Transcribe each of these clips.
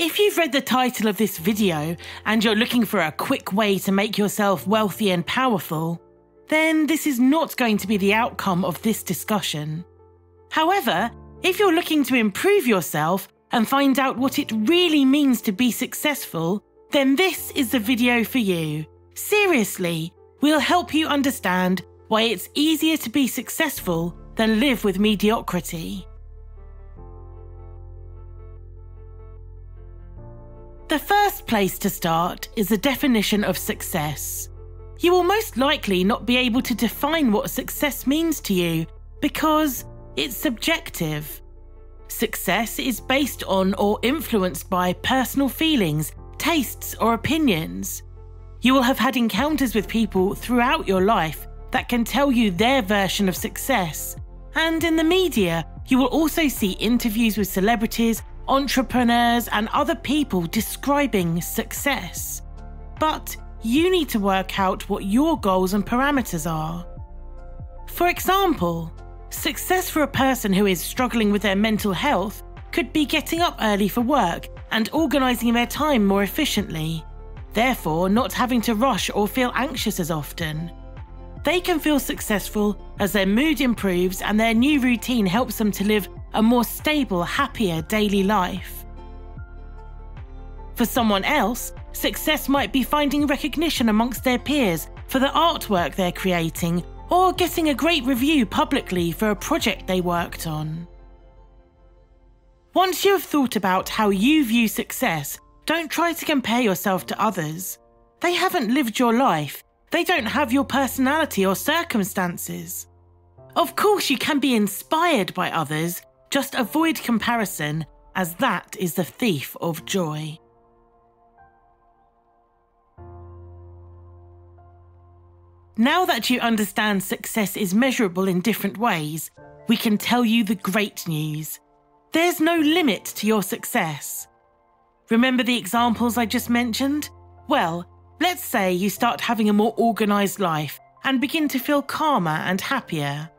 If you've read the title of this video and you're looking for a quick way to make yourself wealthy and powerful, then this is not going to be the outcome of this discussion. However, if you're looking to improve yourself and find out what it really means to be successful, then this is the video for you. Seriously, we'll help you understand why it's easier to be successful than live with mediocrity. The first place to start is the definition of success. You will most likely not be able to define what success means to you because it's subjective. Success is based on or influenced by personal feelings, tastes, or opinions. You will have had encounters with people throughout your life that can tell you their version of success. And in the media, you will also see interviews with celebrities, entrepreneurs, and other people describing success. But you need to work out what your goals and parameters are. For example, success for a person who is struggling with their mental health could be getting up early for work and organising their time more efficiently, therefore not having to rush or feel anxious as often. They can feel successful as their mood improves and their new routine helps them to live a more stable, happier daily life. For someone else, success might be finding recognition amongst their peers for the artwork they're creating or getting a great review publicly for a project they worked on. Once you have thought about how you view success, don't try to compare yourself to others. They haven't lived your life. They don't have your personality or circumstances. Of course, you can be inspired by others, just avoid comparison, as that is the thief of joy. Now that you understand success is measurable in different ways, we can tell you the great news. There's no limit to your success. Remember the examples I just mentioned? Well, let's say you start having a more organised life and begin to feel calmer and happier.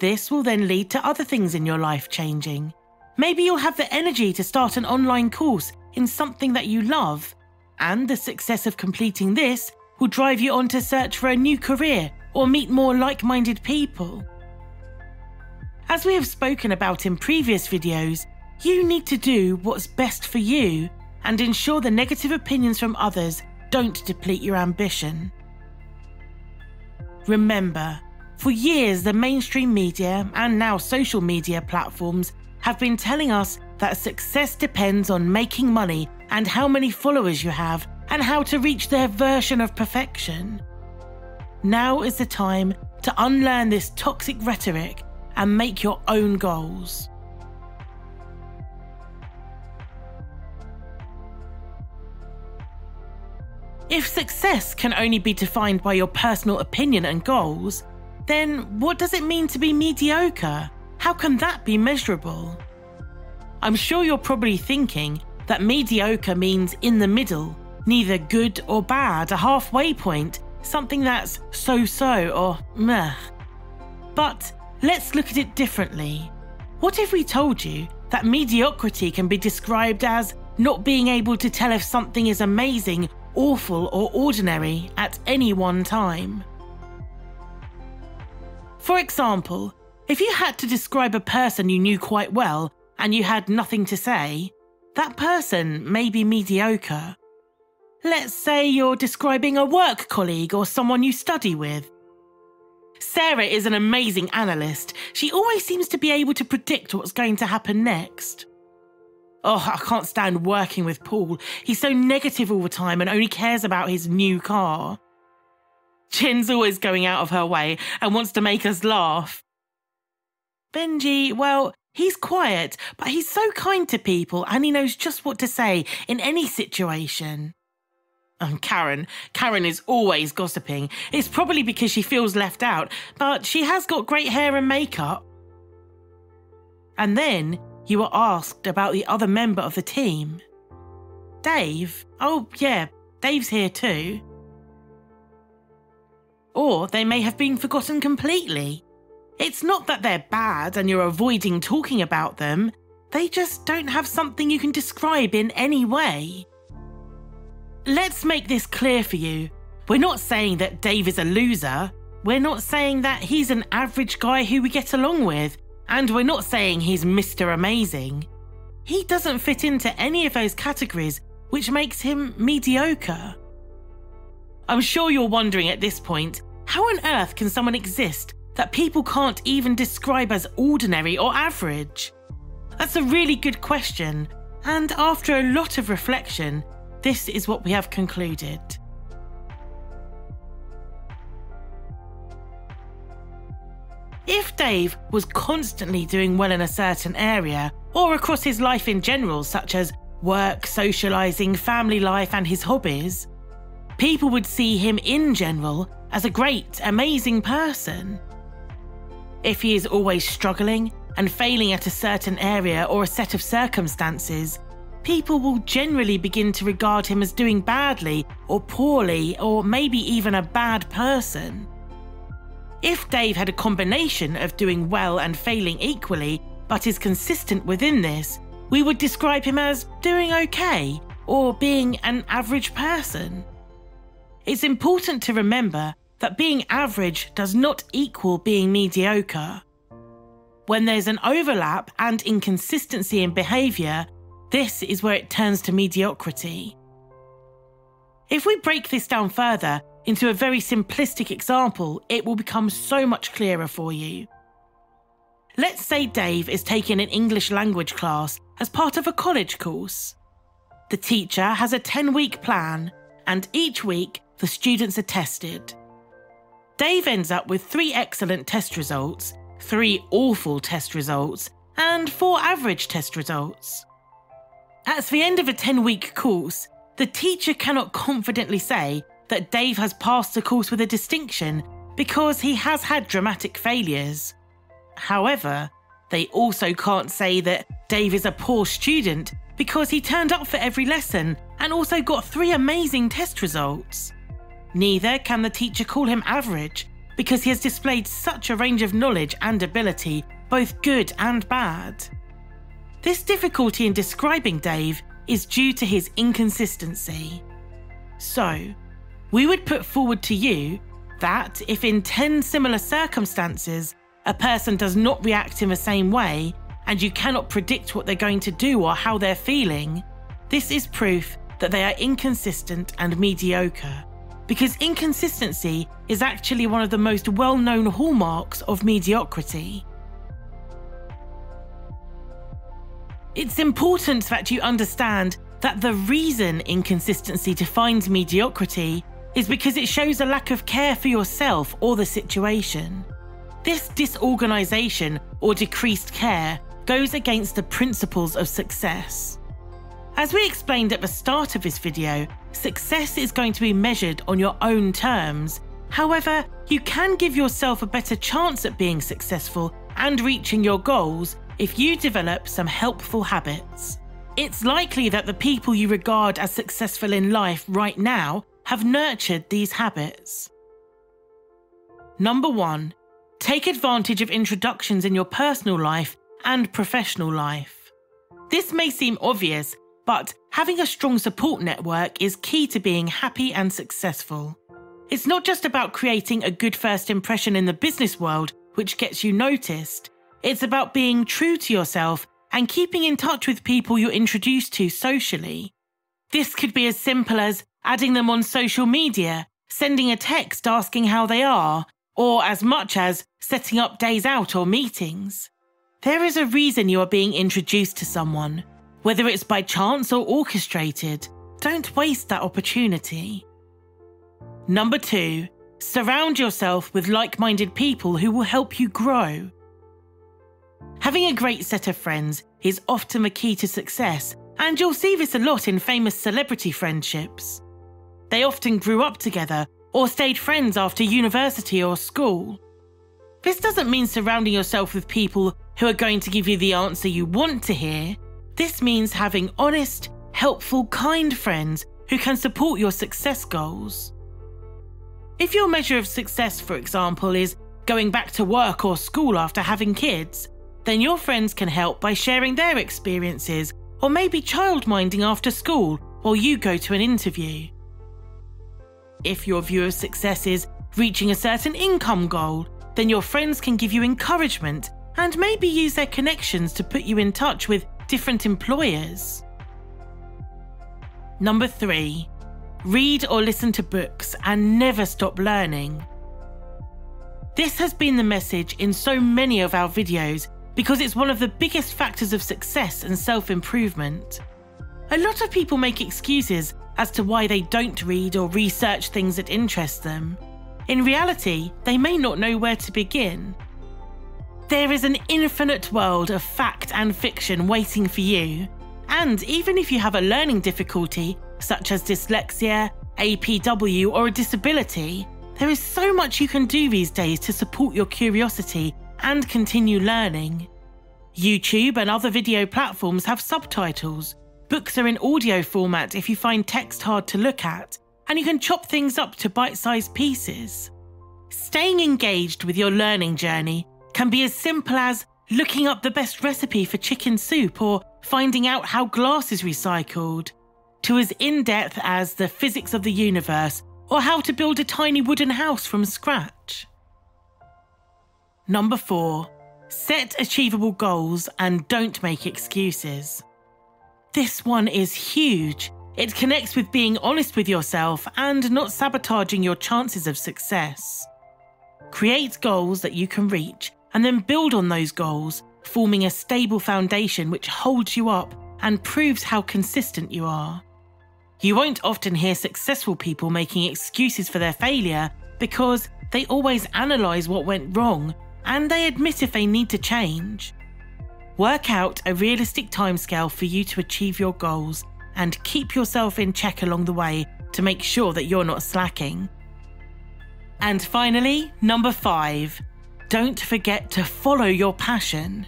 This will then lead to other things in your life changing. Maybe you'll have the energy to start an online course in something that you love, and the success of completing this will drive you on to search for a new career or meet more like-minded people. As we have spoken about in previous videos, you need to do what's best for you and ensure the negative opinions from others don't deplete your ambition. Remember, for years the mainstream media and now social media platforms have been telling us that success depends on making money and how many followers you have and how to reach their version of perfection. Now is the time to unlearn this toxic rhetoric and make your own goals. If success can only be defined by your personal opinion and goals, then what does it mean to be mediocre? How can that be measurable? I'm sure you're probably thinking that mediocre means in the middle, neither good or bad, a halfway point, something that's so-so or meh. But let's look at it differently. What if we told you that mediocrity can be described as not being able to tell if something is amazing, awful, or ordinary at any one time? For example, if you had to describe a person you knew quite well and you had nothing to say, that person may be mediocre. Let's say you're describing a work colleague or someone you study with. Sarah is an amazing analyst. She always seems to be able to predict what's going to happen next. Oh, I can't stand working with Paul. He's so negative all the time and only cares about his new car. Jen's always going out of her way and wants to make us laugh. Benji, well, he's quiet, but he's so kind to people and he knows just what to say in any situation. And Karen is always gossiping. It's probably because she feels left out, but she has got great hair and makeup. And then you are asked about the other member of the team. Dave? Oh yeah, Dave's here too. Or they may have been forgotten completely. It's not that they're bad and you're avoiding talking about them. They just don't have something you can describe in any way. Let's make this clear for you. We're not saying that Dave is a loser. We're not saying that he's an average guy who we get along with. And we're not saying he's Mr. Amazing. He doesn't fit into any of those categories, which makes him mediocre. I'm sure you're wondering at this point, how on earth can someone exist that people can't even describe as ordinary or average? That's a really good question, and after a lot of reflection, this is what we have concluded. If Dave was constantly doing well in a certain area, or across his life in general, such as work, socialising, family life and his hobbies, people would see him in general as a great, amazing person. If he is always struggling and failing at a certain area or a set of circumstances, people will generally begin to regard him as doing badly or poorly or maybe even a bad person. If Dave had a combination of doing well and failing equally, but is consistent within this, we would describe him as doing okay or being an average person. It's important to remember that being average does not equal being mediocre. When there's an overlap and inconsistency in behaviour, this is where it turns to mediocrity. If we break this down further into a very simplistic example, it will become so much clearer for you. Let's say Dave is taking an English language class as part of a college course. The teacher has a 10-week plan, and each week the students are tested. Dave ends up with 3 excellent test results, 3 awful test results, and 4 average test results. At the end of a 10-week course, the teacher cannot confidently say that Dave has passed the course with a distinction because he has had dramatic failures. However, they also can't say that Dave is a poor student because he turned up for every lesson and also got 3 amazing test results. Neither can the teacher call him average because he has displayed such a range of knowledge and ability, both good and bad. This difficulty in describing Dave is due to his inconsistency. So, we would put forward to you that if in 10 similar circumstances a person does not react in the same way and you cannot predict what they're going to do or how they're feeling, this is proof that they are inconsistent and mediocre, because inconsistency is actually one of the most well-known hallmarks of mediocrity. It's important that you understand that the reason inconsistency defines mediocrity is because it shows a lack of care for yourself or the situation. This disorganisation or decreased care goes against the principles of success. As we explained at the start of this video, success is going to be measured on your own terms. However, you can give yourself a better chance at being successful and reaching your goals if you develop some helpful habits. It's likely that the people you regard as successful in life right now have nurtured these habits. Number 1. Take advantage of introductions in your personal life and professional life. This may seem obvious, but having a strong support network is key to being happy and successful. It's not just about creating a good first impression in the business world, which gets you noticed. It's about being true to yourself and keeping in touch with people you're introduced to socially. This could be as simple as adding them on social media, sending a text asking how they are, or as much as setting up days out or meetings. There is a reason you are being introduced to someone. Whether it's by chance or orchestrated, don't waste that opportunity. Number 2, surround yourself with like-minded people who will help you grow. Having a great set of friends is often the key to success, and you'll see this a lot in famous celebrity friendships. They often grew up together or stayed friends after university or school. This doesn't mean surrounding yourself with people who are going to give you the answer you want to hear. This means having honest, helpful, kind friends who can support your success goals. If your measure of success, for example, is going back to work or school after having kids, then your friends can help by sharing their experiences or maybe childminding after school while you go to an interview. If your view of success is reaching a certain income goal, then your friends can give you encouragement and maybe use their connections to put you in touch with different employers. Number 3, read or listen to books and never stop learning. This has been the message in so many of our videos because it's one of the biggest factors of success and self-improvement. A lot of people make excuses as to why they don't read or research things that interest them. In reality, they may not know where to begin. There is an infinite world of fact and fiction waiting for you, and even if you have a learning difficulty, such as dyslexia, APW, or a disability, there is so much you can do these days to support your curiosity and continue learning. YouTube and other video platforms have subtitles. Books are in audio format if you find text hard to look at, and you can chop things up to bite-sized pieces. Staying engaged with your learning journey can be as simple as looking up the best recipe for chicken soup or finding out how glass is recycled, to as in-depth as the physics of the universe or how to build a tiny wooden house from scratch. Number 4, set achievable goals and don't make excuses. This one is huge. It connects with being honest with yourself and not sabotaging your chances of success. Create goals that you can reach and then build on those goals, forming a stable foundation which holds you up and proves how consistent you are. You won't often hear successful people making excuses for their failure because they always analyse what went wrong and they admit if they need to change. Work out a realistic timescale for you to achieve your goals and keep yourself in check along the way to make sure that you're not slacking. And finally, number 5, don't forget to follow your passion.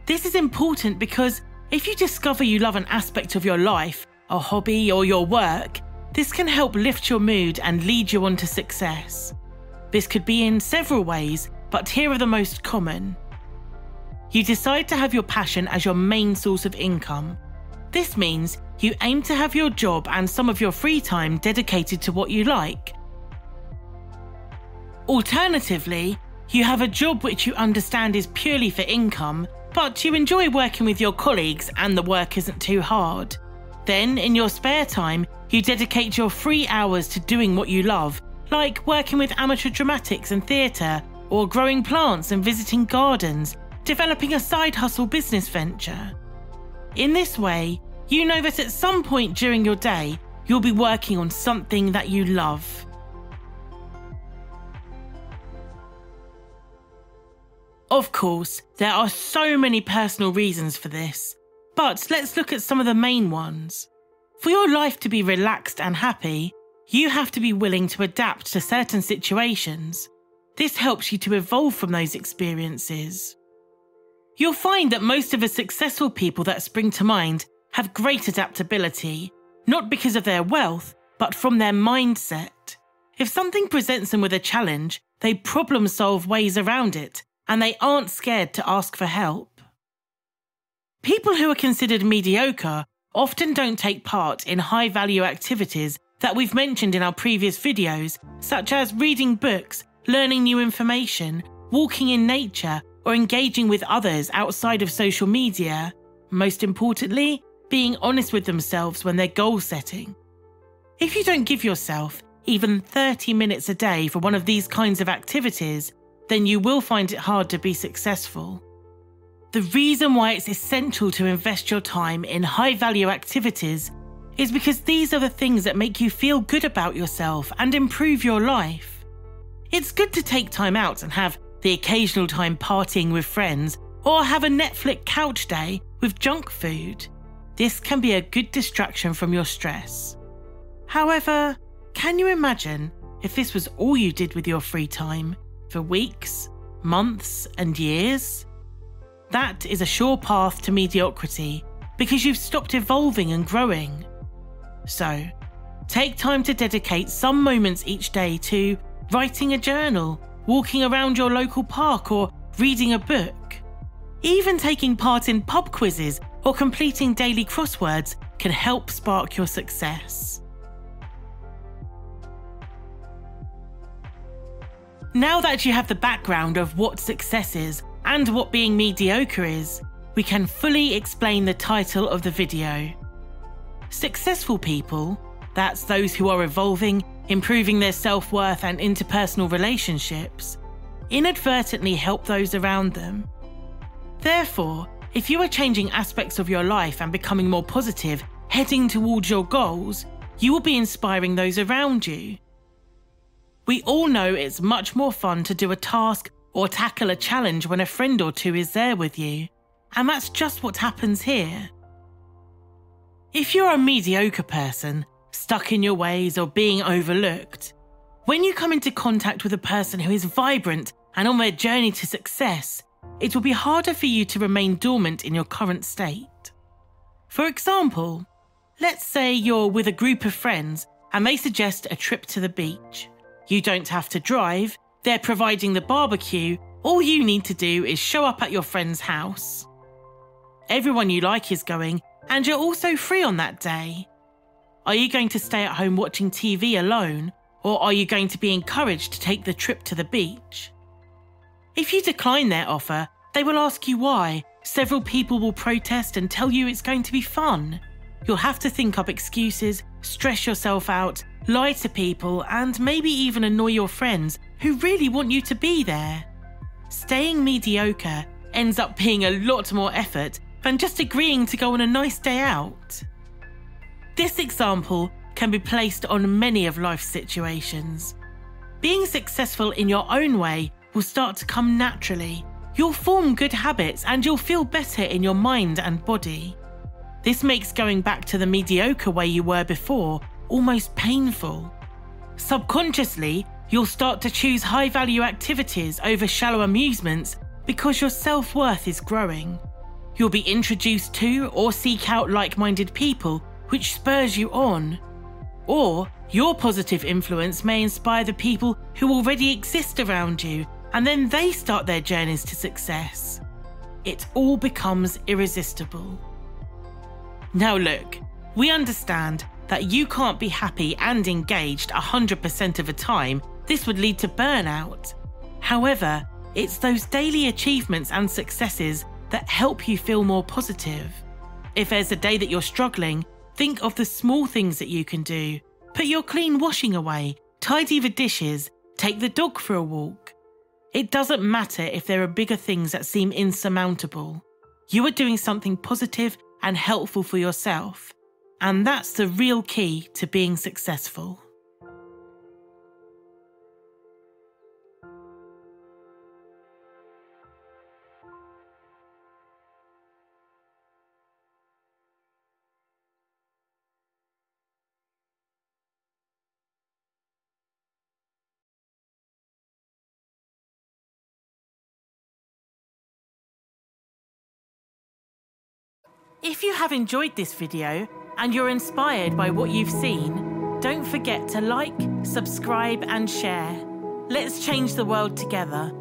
This is important because if you discover you love an aspect of your life, a hobby or your work, this can help lift your mood and lead you on to success. This could be in several ways, but here are the most common. You decide to have your passion as your main source of income. This means you aim to have your job and some of your free time dedicated to what you like. Alternatively, you have a job which you understand is purely for income, but you enjoy working with your colleagues and the work isn't too hard. Then, in your spare time, you dedicate your free hours to doing what you love, like working with amateur dramatics and theatre, or growing plants and visiting gardens, developing a side hustle business venture. In this way, you know that at some point during your day, you'll be working on something that you love. Of course, there are so many personal reasons for this, but let's look at some of the main ones. For your life to be relaxed and happy, you have to be willing to adapt to certain situations. This helps you to evolve from those experiences. You'll find that most of the successful people that spring to mind have great adaptability, not because of their wealth, but from their mindset. If something presents them with a challenge, they problem-solve ways around it, and they aren't scared to ask for help. People who are considered mediocre often don't take part in high-value activities that we've mentioned in our previous videos, such as reading books, learning new information, walking in nature, or engaging with others outside of social media. Most importantly, being honest with themselves when they're goal setting. If you don't give yourself even 30 minutes a day for one of these kinds of activities, then you will find it hard to be successful. The reason why it's essential to invest your time in high-value activities is because these are the things that make you feel good about yourself and improve your life. It's good to take time out and have the occasional time partying with friends or have a Netflix couch day with junk food. This can be a good distraction from your stress. However, can you imagine if this was all you did with your free time for weeks, months, and years? That is a sure path to mediocrity because you've stopped evolving and growing. So, take time to dedicate some moments each day to writing a journal, walking around your local park, or reading a book. Even taking part in pub quizzes or completing daily crosswords can help spark your success. Now that you have the background of what success is and what being mediocre is, we can fully explain the title of the video. Successful people, that's those who are evolving, improving their self-worth and interpersonal relationships, inadvertently help those around them. Therefore, if you are changing aspects of your life and becoming more positive, heading towards your goals, you will be inspiring those around you. We all know it's much more fun to do a task or tackle a challenge when a friend or two is there with you, and that's just what happens here. If you're a mediocre person, stuck in your ways or being overlooked, when you come into contact with a person who is vibrant and on their journey to success, it will be harder for you to remain dormant in your current state. For example, let's say you're with a group of friends and they suggest a trip to the beach. You don't have to drive, they're providing the barbecue, all you need to do is show up at your friend's house. Everyone you like is going, and you're also free on that day. Are you going to stay at home watching TV alone, or are you going to be encouraged to take the trip to the beach? If you decline their offer, they will ask you why. Several people will protest and tell you it's going to be fun. You'll have to think up excuses, stress yourself out, lie to people, and maybe even annoy your friends who really want you to be there. Staying mediocre ends up being a lot more effort than just agreeing to go on a nice day out. This example can be placed on many of life's situations. Being successful in your own way will start to come naturally. You'll form good habits and you'll feel better in your mind and body. This makes going back to the mediocre way you were before almost painful. Subconsciously, you'll start to choose high-value activities over shallow amusements because your self-worth is growing. You'll be introduced to or seek out like-minded people, which spurs you on. Or your positive influence may inspire the people who already exist around you, and then they start their journeys to success. It all becomes irresistible. Now look, we understand that you can't be happy and engaged 100% of the time. This would lead to burnout. However, it's those daily achievements and successes that help you feel more positive. If there's a day that you're struggling, think of the small things that you can do. Put your clean washing away, tidy the dishes, take the dog for a walk. It doesn't matter if there are bigger things that seem insurmountable. You are doing something positive and helpful for yourself. And that's the real key to being successful. If you have enjoyed this video and you're inspired by what you've seen, don't forget to like, subscribe and share. Let's change the world together.